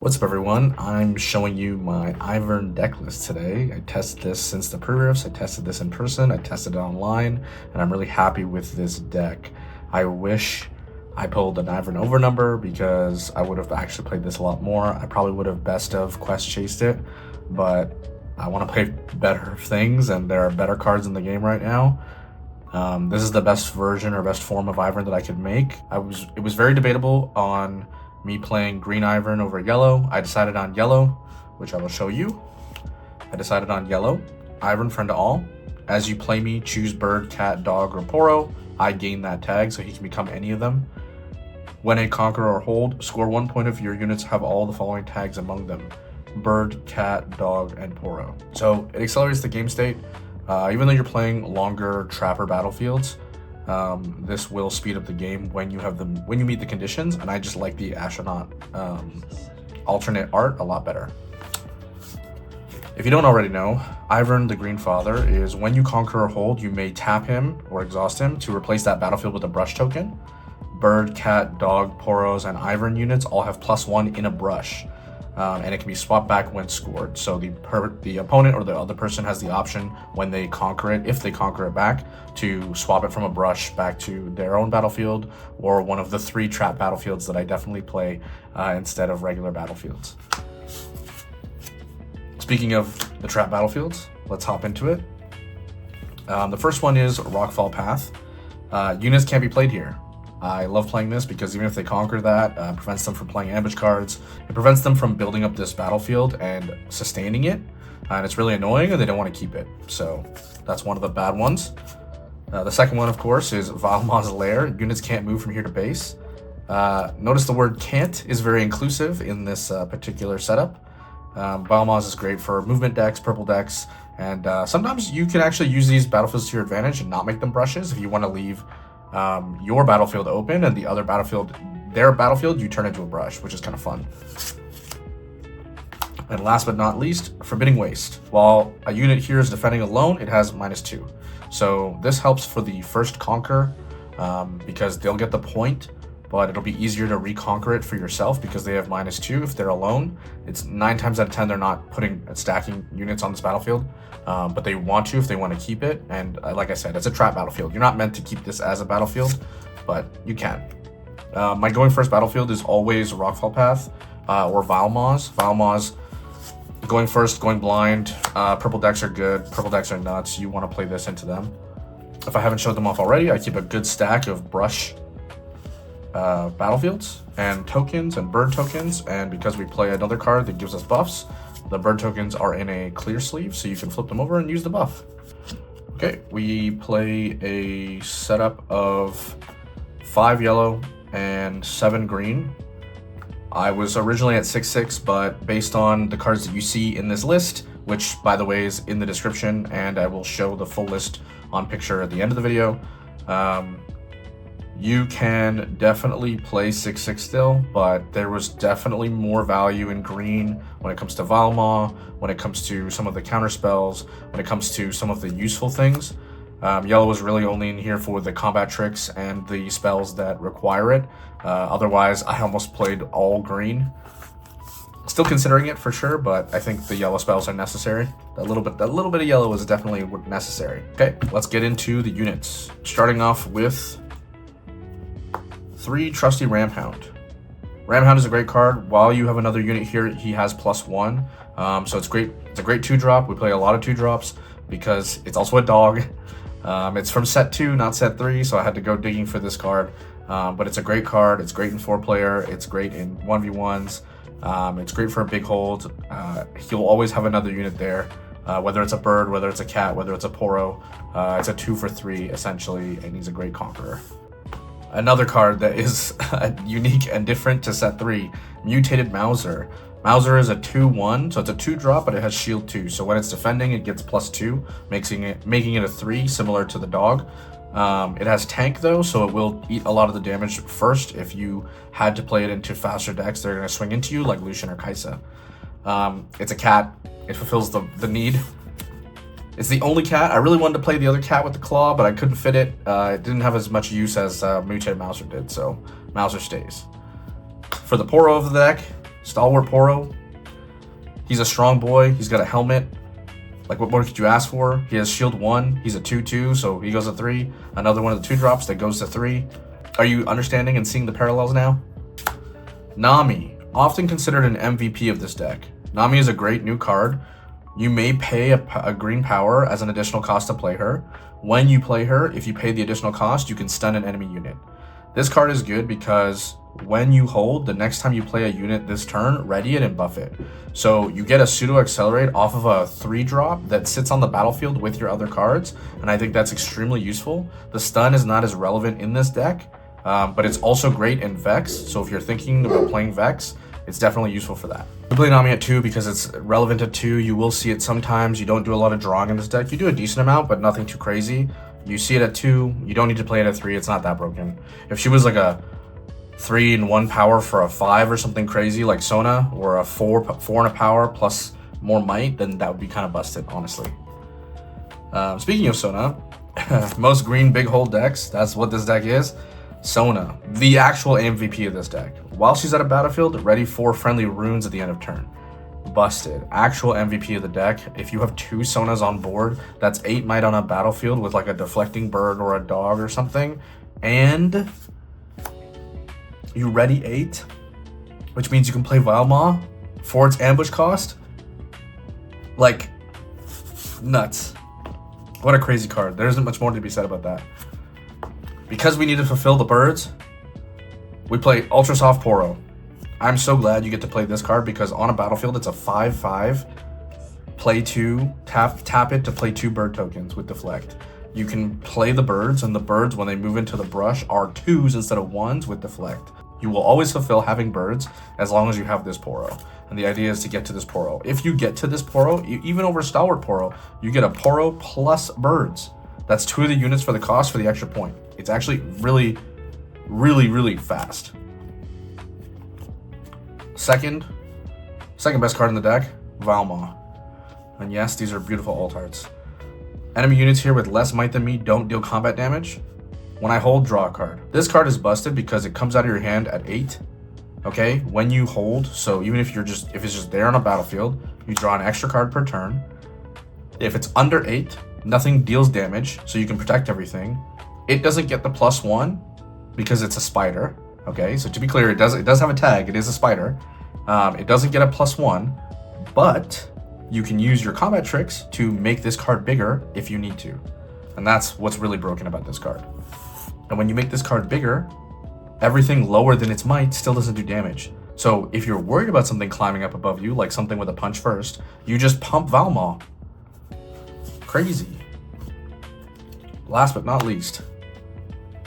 What's up, everyone? I'm showing you my Ivern deck list today. I tested this since the pre-rifts, I tested this in person, I tested it online, and I'm really happy with this deck. I wish I pulled an Ivern over number because I would have actually played this a lot more. I probably would have best of quest chased it, but I want to play better things, and there are better cards in the game right now. This is the best version or best form of Ivern that I could make. It was very debatable on me playing green Ivern over yellow. I decided on yellow, which I will show you. I decided on yellow. Ivern, friend to all. As you play me, choose bird, cat, dog, or Poro. I gain that tag, so he can become any of them. When a conquer or hold, score 1 point if your units have all the following tags among them: bird, cat, dog, and Poro. So it accelerates the game state. Even though you're playing longer trapper battlefields, this will speed up the game when you meet the conditions, and I just like the astronaut alternate art a lot better. If you don't already know, Ivern the Green Father is when you conquer or hold, you may tap him or exhaust him to replace that battlefield with a brush token. Bird, cat, dog, Poros, and Ivern units all have +1 in a brush. And it can be swapped back when scored. So the opponent or the other person has the option when they conquer it, if they conquer it back, to swap it from a brush back to their own battlefield or one of the 3 trap battlefields that I definitely play instead of regular battlefields. Speaking of the trap battlefields, let's hop into it. The first one is Rockfall Path. Units can't be played here. I love playing this because even if they conquer that, it prevents them from playing ambush cards. It prevents them from building up this battlefield and sustaining it. And it's really annoying, and they don't want to keep it. So that's one of the bad ones. The second one, of course, is Valmaz's Lair. Units can't move from here to base. Notice the word can't is very inclusive in this particular setup. Valmaz is great for movement decks, purple decks, and sometimes you can actually use these battlefields to your advantage and not make them brushes if you want to leave your battlefield open and the other battlefield, their battlefield, you turn into a brush, which is kind of fun. And last but not least, Forbidding Waste. While a unit here is defending alone, it has -2. So this helps for the first conquer because they'll get the point, but it'll be easier to reconquer it for yourself because they have -2 if they're alone. It's 9 times out of 10 they're not stacking units on this battlefield, but they want to if they want to keep it. And like I said, it's a trap battlefield. You're not meant to keep this as a battlefield, but you can. My going first battlefield is always Rockfall Path or Valmaz. Valmaz, going first, going blind. Purple decks are good. Purple decks are nuts. You want to play this into them. If I haven't showed them off already, I keep a good stack of brush battlefields and tokens and bird tokens, and because we play another card that gives us buffs, the bird tokens are in a clear sleeve, so you can flip them over and use the buff. Okay, we play a setup of 5 yellow and 7 green. I was originally at 6/6, but based on the cards that you see in this list, which by the way is in the description, and I will show the full list on picture at the end of the video, you can definitely play 6/6 still, but there was definitely more value in green when it comes to Valma, when it comes to some of the counter spells, when it comes to some of the useful things. Yellow was really only in here for the combat tricks and the spells that require it. Otherwise, I almost played all green. Still considering it for sure, but I think the yellow spells are necessary. That little bit of yellow is definitely necessary. Okay, let's get into the units. Starting off with 3 Trusty Ramhound. Ramhound is a great card. While you have another unit here, he has +1. So it's great. It's a great 2-drop. We play a lot of 2-drops because it's also a dog. It's from set 2, not set 3, so I had to go digging for this card. But it's a great card. It's great in 4-player. It's great in 1v1s. It's great for a big hold. He'll always have another unit there, whether it's a bird, whether it's a cat, whether it's a Poro. It's a 2 for 3 essentially, and he's a great conqueror. Another card that is unique and different to set 3, Mutated Mauser. Mauser is a 2/1, so it's a 2-drop, but it has shield 2. So when it's defending, it gets +2, making it a 3, similar to the dog. It has tank though, so it will eat a lot of the damage first. If you had to play it into faster decks, they're going to swing into you like Lucian or Kaisa. It's a cat. It fulfills the need. It's the only cat. I really wanted to play the other cat with the claw, but I couldn't fit it. It didn't have as much use as Mutated Mauser did, so Mauser stays. For the Poro of the deck, Stalwart Poro. He's a strong boy. He's got a helmet. Like, what more could you ask for? He has shield 1. He's a 2/2, so he goes to 3. Another one of the 2-drops that goes to 3. Are you understanding and seeing the parallels now? Nami, often considered an MVP of this deck. Nami is a great new card. You may pay a green power as an additional cost to play her. When you play her, if you pay the additional cost, you can stun an enemy unit. This card is good because when you hold, the next time you play a unit this turn, ready it and buff it. So you get a pseudo accelerate off of a 3-drop that sits on the battlefield with your other cards, and I think that's extremely useful. The stun is not as relevant in this deck, but it's also great in Vex. So if you're thinking about playing Vex, it's definitely useful for that. You play Nami at 2 because it's relevant at 2. You will see it sometimes. You don't do a lot of drawing in this deck. You do a decent amount, but nothing too crazy. You see it at 2. You don't need to play it at 3. It's not that broken. If she was like a 3-in-1 power for a 5 or something crazy like Sona, or a 4 and a power plus more might, then that would be kind of busted, honestly. Speaking of Sona, most green big hole decks, that's what this deck is. Sona, the actual MVP of this deck. While she's at a battlefield, ready 4 friendly runes at the end of turn. Busted. Actual MVP of the deck. If you have 2 Sonas on board, that's 8 might on a battlefield with like a deflecting bird or a dog or something. And you ready 8, which means you can play Valma for its ambush cost. Like, nuts. What a crazy card. There isn't much more to be said about that. Because we need to fulfill the birds, we play Ultra Soft Poro. I'm so glad you get to play this card because on a battlefield, it's a 5/5. Play 2, tap it to play 2 bird tokens with Deflect. You can play the birds, and the birds, when they move into the brush, are 2s instead of 1s with Deflect. You will always fulfill having birds as long as you have this Poro. And the idea is to get to this Poro. If you get to this Poro, even over Stalwart Poro, you get a Poro plus birds. That's 2 of the units for the cost for the extra point. It's actually really, really, really fast. Second best card in the deck, Valma. And yes, these are beautiful alt arts. Enemy units here with less might than me don't deal combat damage. When I hold, draw a card. This card is busted because it comes out of your hand at 8. Okay, when you hold, so even if it's just there on a battlefield, you draw an extra card per turn. If it's under 8, nothing deals damage, so you can protect everything. It doesn't get the +1 because it's a spider. Okay, so to be clear, it does have a tag. It is a spider. It doesn't get a +1, but you can use your combat tricks to make this card bigger if you need to. And that's what's really broken about this card. And when you make this card bigger, everything lower than its might still doesn't do damage. So if you're worried about something climbing up above you, like something with a punch first, you just pump Valma. Crazy. Last but not least,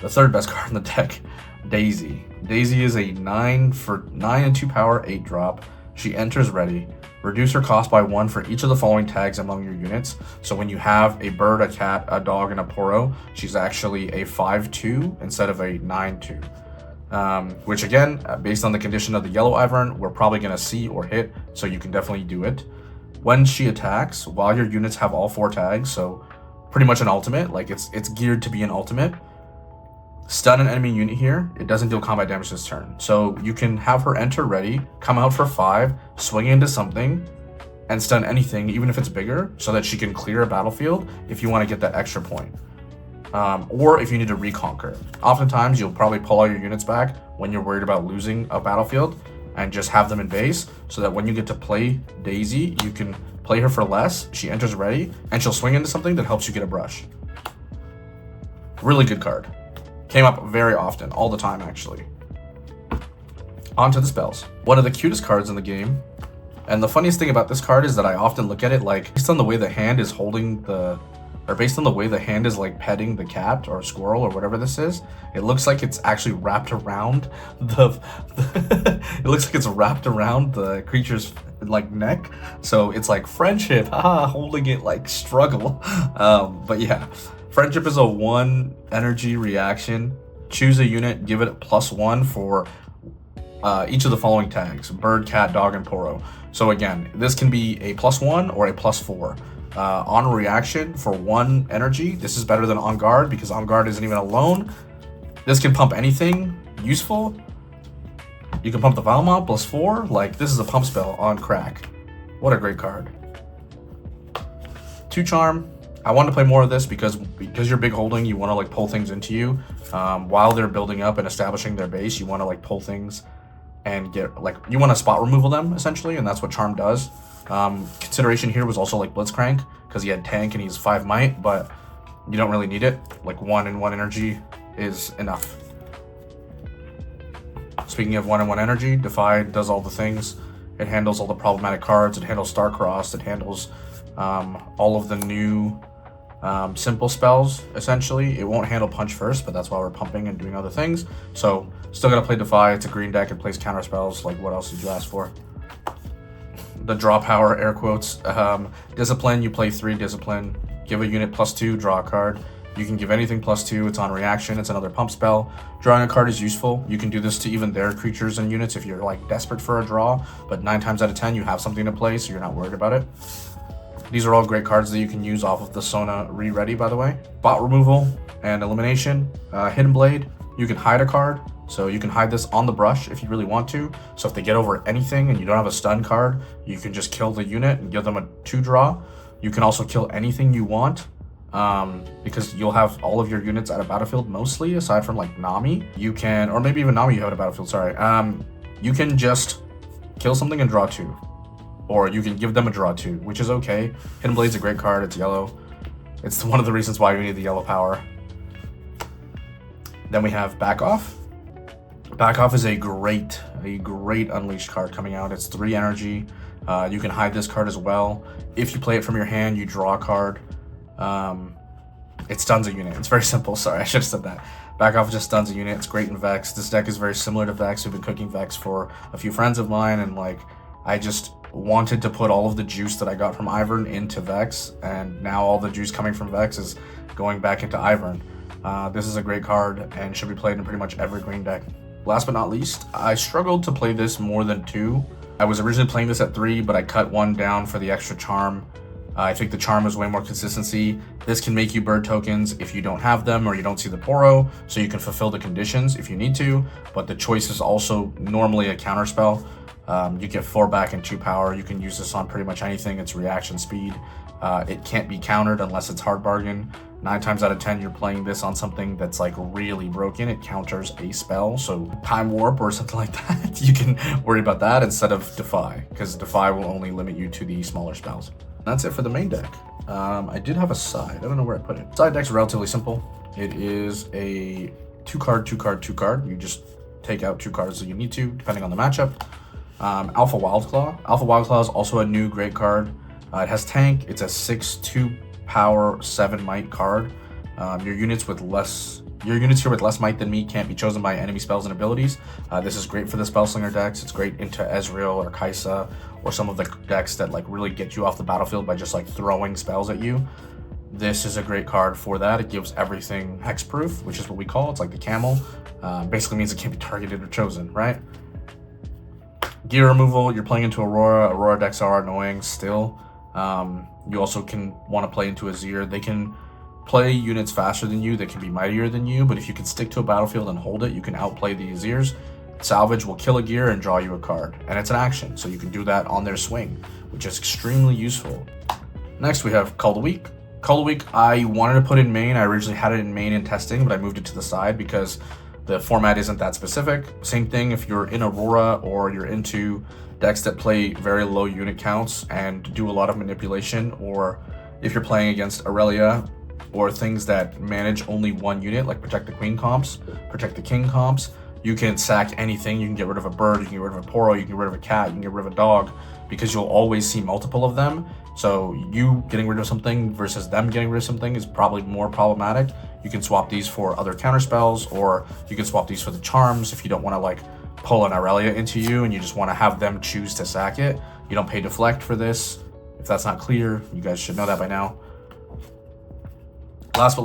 the third best card in the deck, Daisy. Daisy is a 9 and 2 power 8-drop. She enters ready. Reduce her cost by 1 for each of the following tags among your units. So when you have a bird, a cat, a dog, and a Poro, she's actually a 5/2 instead of a 9/2. Which again, based on the condition of the yellow Ivern, we're probably going to see or hit, so you can definitely do it. When she attacks, while your units have all 4 tags, so pretty much an ultimate, like it's geared to be an ultimate, stun an enemy unit here. It doesn't deal combat damage this turn. So you can have her enter ready, come out for 5, swing into something, and stun anything, even if it's bigger, so that she can clear a battlefield if you want to get that extra point. Or if you need to reconquer. Oftentimes, you'll probably pull all your units back when you're worried about losing a battlefield and just have them in base, so that when you get to play Daisy, you can play her for less, she enters ready, and she'll swing into something that helps you get a brush. Really good card. Came up very often, all the time actually. On to the spells. One of the cutest cards in the game. And the funniest thing about this card is that I often look at it like, based on the way the hand is holding the, or based on the way the hand is like petting the cat or squirrel or whatever this is, it looks like it's actually wrapped around it looks like it's wrapped around the creature's like neck. So it's like friendship, holding it like struggle. But yeah. Friendship is a 1 energy reaction. Choose a unit, give it a +1 for each of the following tags: bird, cat, dog, and Poro. So again, this can be a +1 or a +4. On reaction for 1 energy, this is better than on guard because on guard isn't even alone. This can pump anything useful. You can pump the Valmont +4. Like, this is a pump spell on crack. What a great card. 2 Charm. I wanted to play more of this because you're big holding, you want to like pull things into you while they're building up and establishing their base. You want to like pull things and get like, you want to spot removal them essentially, and that's what Charm does. Consideration here was also like Blitzcrank because he had tank and he's 5 might, but you don't really need it. Like 1 and 1 energy is enough. Speaking of 1 and 1 energy, Defy does all the things. It handles all the problematic cards. It handles Starcrossed. It handles all of the new simple spells, essentially. It won't handle Punch first, but that's why we're pumping and doing other things. So, still gotta play Defy. It's a green deck. It plays counter spells. Like, what else did you ask for? The draw power, air quotes. Discipline, you play 3 Discipline. Give a unit +2, draw a card. You can give anything +2, it's on reaction, it's another pump spell. Drawing a card is useful. You can do this to even their creatures and units if you're like desperate for a draw, but 9 times out of 10 you have something to play, so you're not worried about it. These are all great cards that you can use off of the Sona Re-Ready, by the way. Bot removal and elimination. Hidden Blade, you can hide a card, so you can hide this on the brush if you really want to. So if they get over anything and you don't have a stun card, you can just kill the unit and give them a 2 draw. You can also kill anything you want. Because you'll have all of your units at a battlefield mostly, aside from like Nami. You can, or maybe even Nami you have at a battlefield, sorry. You can just kill something and draw 2. Or you can give them a draw 2, which is okay. Hidden Blade's a great card, it's yellow. It's one of the reasons why we need the yellow power. Then we have Back Off. Back Off is a great unleashed card coming out. It's 3 energy. You can hide this card as well. If you play it from your hand, you draw a card. It stuns a unit. It's very simple. Sorry, I should have said that. Back Off just stuns a unit. It's great in Vex. This deck is very similar to Vex. We've been cooking Vex for a few friends of mine, and like, I just wanted to put all of the juice that I got from Ivern into Vex, and now all the juice coming from Vex is going back into Ivern. This is a great card and should be played in pretty much every green deck. Last but not least, I struggled to play this more than 2. I was originally playing this at 3, but I cut 1 down for the extra charm. I think the charm is way more consistency. This can make you bird tokens if you don't have them or you don't see the Poro, so you can fulfill the conditions if you need to, but the choice is also normally a counter spell. You get 4 back and 2 power. You can use this on pretty much anything. It's reaction speed. It can't be countered unless it's hard bargain. 9 times out of 10 you're playing this on something that's like really broken. It counters a spell, so Time Warp or something like that. You can worry about that instead of Defy, because Defy will only limit you to the smaller spells. That's it for the main deck. I did have a side. I don't know where I put it. Side deck's relatively simple. It is a 2 card. You just take out 2 cards that you need to, depending on the matchup. Alpha Wildclaw. Alpha Wildclaw is also a new great card. It has tank. It's a 6/2 power 7 might card. Your units here with less might than me can't be chosen by enemy spells and abilities. This is great for the Spellslinger decks. It's great into Ezreal or Kai'Sa or some of the decks that like really get you off the battlefield by just like throwing spells at you. This is a great card for that. It gives everything hexproof, which is what we call it. It's like the camel. Basically means it can't be targeted or chosen, right? Gear removal, you're playing into Aurora. Aurora decks are annoying still. You also can want to play into Azir. They can play units faster than you, they can be mightier than you, but if you can stick to a battlefield and hold it, you can outplay the Azirs. Salvage will kill a gear and draw you a card, and it's an action, so you can do that on their swing, which is extremely useful. Next we have Call the Week. Call the Week I wanted to put in main. I originally had it in main in testing, but I moved it to the side because the format isn't that specific. Same thing if you're in Aurora or you're into decks that play very low unit counts and do a lot of manipulation, or if you're playing against Aurelia or things that manage only 1 unit, like Protect the Queen comps, Protect the King comps, you can sack anything. You can get rid of a bird, you can get rid of a Poro, you can get rid of a cat, you can get rid of a dog, because you'll always see multiple of them. So you getting rid of something versus them getting rid of something is probably more problematic. You can swap these for other counter spells, or you can swap these for the charms if you don't want to like pull an Aurelia into you and you just want to have them choose to sack it. You don't pay deflect for this. If that's not clear, you guys should know that by now. Last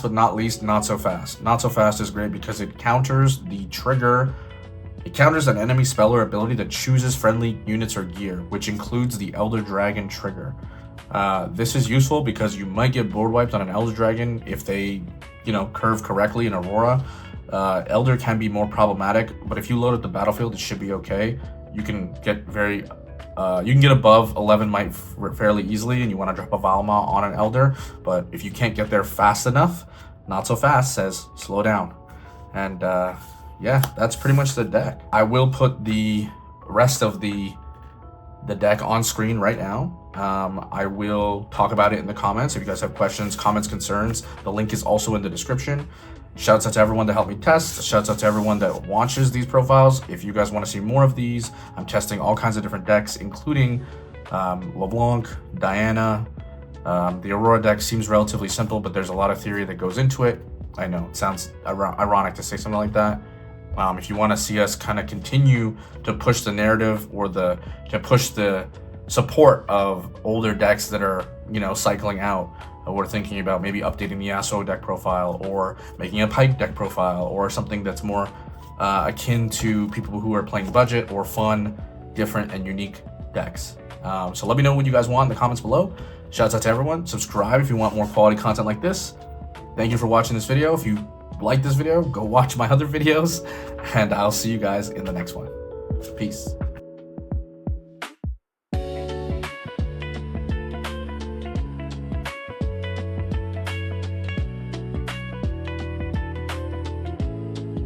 but not least, Not So Fast. Not So Fast is great because it counters the trigger. It counters an enemy spell or ability that chooses friendly units or gear, which includes the Elder Dragon trigger. This is useful because you might get board wiped on an Elder Dragon if they, curve correctly in Aurora. Elder can be more problematic, but if you load up the battlefield, it should be okay. You can get above 11 might fairly easily, and you want to drop a Valma on an Elder, but if you can't get there fast enough, not so fast says slow down. And yeah, that's pretty much the deck. I will put the rest of the deck on screen right now. I will talk about it in the comments if you guys have questions, comments, concerns. The link is also in the description. Shouts out to everyone that helped me test. Shouts out to everyone that watches these profiles. If you guys want to see more of these, I'm testing all kinds of different decks, including LeBlanc, Diana. The Aurora deck seems relatively simple, but there's a lot of theory that goes into it. I know it sounds ironic to say something like that. If you want to see us kind of continue to push the narrative or to push the support of older decks that are, you know, cycling out, we're thinking about maybe updating the Yasuo deck profile or making a Pike deck profile or something that's more akin to people who are playing budget or fun, different, and unique decks. So let me know what you guys want in the comments below. Shouts out to everyone. Subscribe if you want more quality content like this. Thank you for watching this video. If you like this video, go watch my other videos, and I'll see you guys in the next one. Peace.